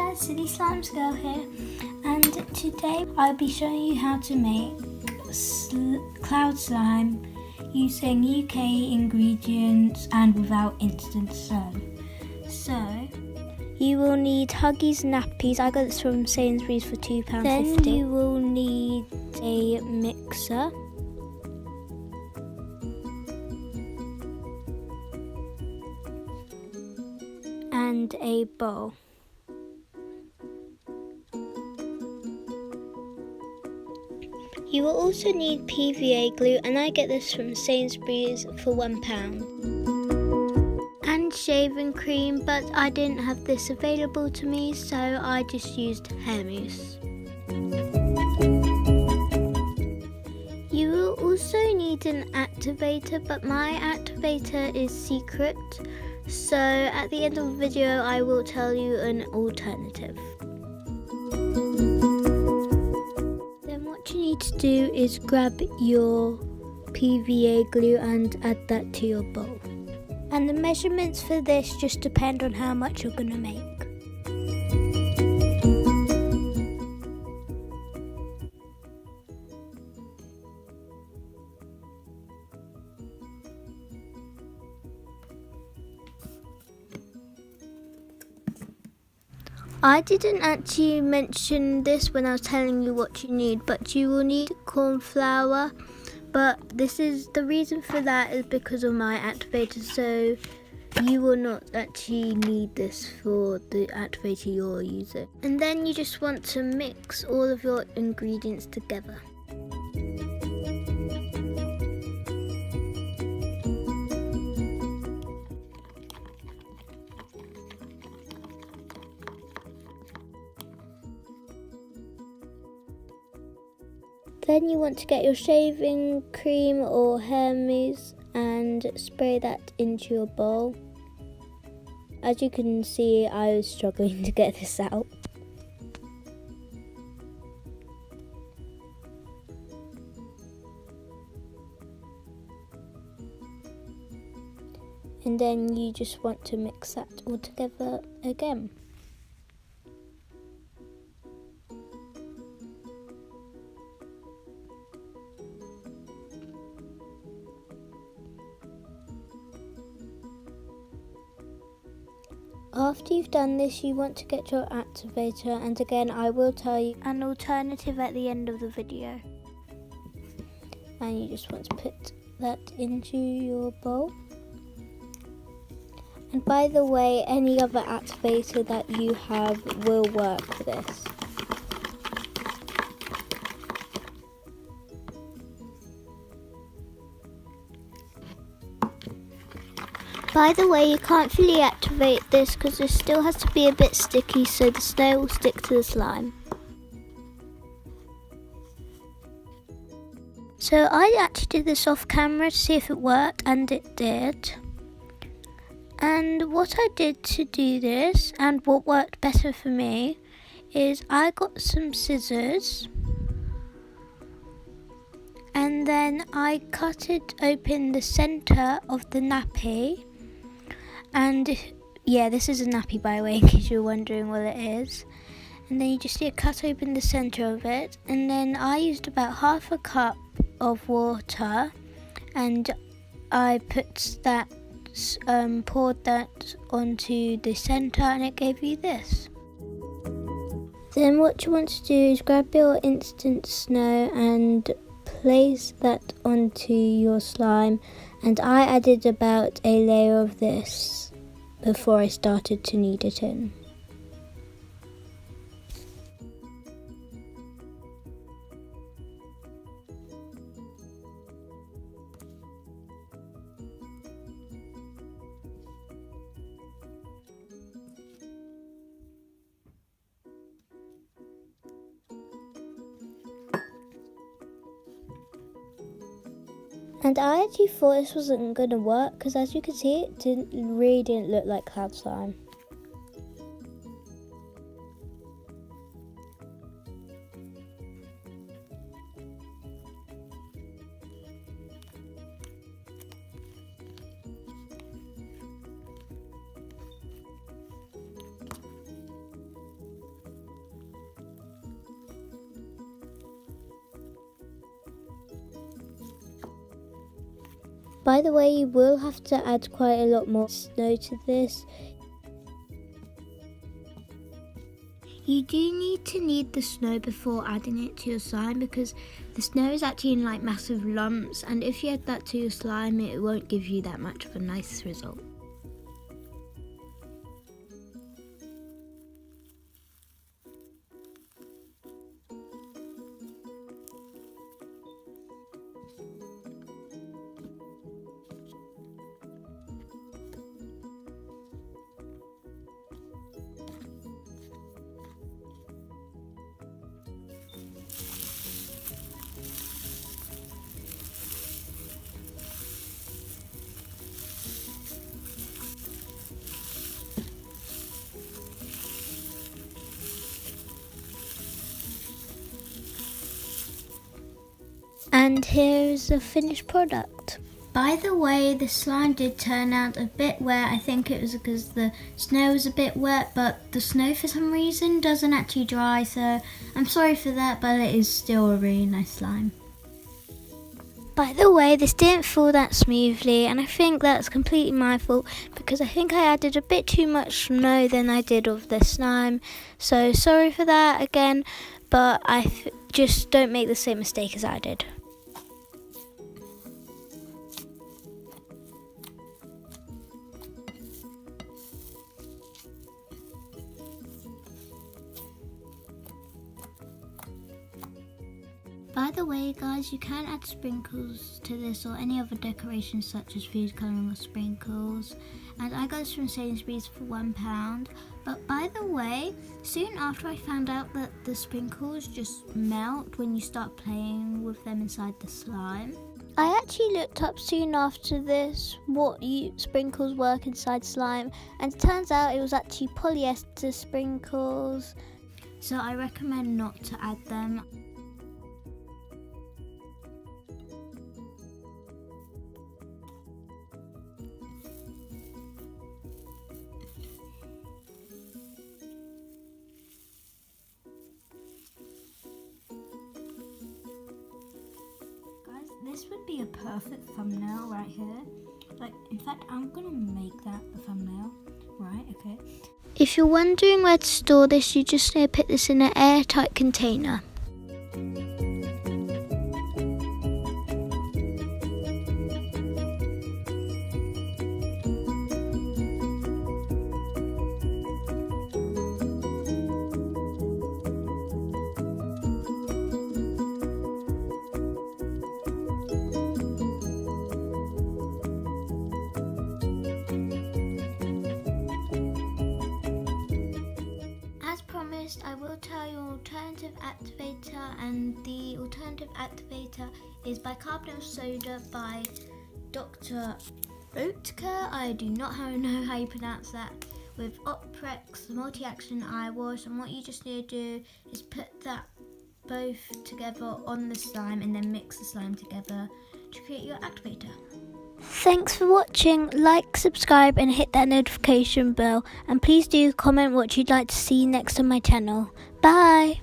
guys, Silly Slimes Girl here, and today I'll be showing you how to make cloud slime using UK ingredients and without instant snow. So, you will need Huggies nappies. I got this from Sainsbury's for £2.50. Then you will need a mixer. And a bowl. You will also need PVA glue, and I get this from Sainsbury's for £1. And shaving cream, but I didn't have this available to me, so I just used hair mousse. You will also need an activator, but my activator is secret, so at the end of the video I will tell you an alternative. Then what you need to do is grab your PVA glue and add that to your bowl. And the measurements for this just depend on how much you're going to make. I didn't actually mention this when I was telling you what you need, but you will need corn flour. But this is the reason for that is because of my activator, so you will not actually need this for the activator you're using. And then you just want to mix all of your ingredients together. Then you want to get your shaving cream or hair mousse and spray that into your bowl. As you can see, I was struggling to get this out. And then you just want to mix that all together again. After you've done this, you want to get your activator, and again I will tell you an alternative at the end of the video. And you just want to put that into your bowl. And by the way, any other activator that you have will work for this. By the way, you can't fully activate this because it still has to be a bit sticky, so the snow will stick to the slime. So I actually did this off camera to see if it worked, and it did. And what I did to do this, and what worked better for me, is I got some scissors. And then I cut it open the centre of the nappy. And yeah, this is a nappy by the way, in case you're wondering what it is. And then you just cut open the centre of it. And then I used about half a cup of water. And I put that, poured that onto the centre, and it gave you this. Then what you want to do is grab your instant snow and place that onto your slime, and I added about a layer of this before I started to knead it in. And I actually thought this wasn't going to work because, as you can see, it really didn't look like cloud slime. By the way, you will have to add quite a lot more snow to this. You do need to knead the snow before adding it to your slime because the snow is actually in like massive lumps, and if you add that to your slime it won't give you that much of a nice result. And here's the finished product. By the way, the slime did turn out a bit wet. I think it was because the snow was a bit wet, but the snow for some reason doesn't actually dry, so I'm sorry for that, but it is still a really nice slime. By the way, this didn't fall that smoothly, and I think that's completely my fault because I think I added a bit too much snow than I did of the slime. So sorry for that again, but just don't make the same mistake as I did. By the way guys, you can add sprinkles to this or any other decorations such as food colouring or sprinkles, and I got this from Sainsbury's for £1. But by the way, soon after I found out that the sprinkles just melt when you start playing with them inside the slime. I actually looked up soon after this what sprinkles work inside slime, and it turns out it was actually polyester sprinkles. So I recommend not to add them. This would be a perfect thumbnail right here. Like, in fact, I'm gonna make that the thumbnail. Right, okay. If you're wondering where to store this, you just need to put this in an airtight container. I will tell you alternative activator, and the alternative activator is bicarbonate soda by Dr. Oetker. I do not know how you pronounce that. With Oprex multi-action eye wash, and what you just need to do is put that both together on the slime and then mix the slime together to create your activator. Thanks for watching. Like, subscribe and hit that notification bell, and please do comment what you'd like to see next on my channel. Bye!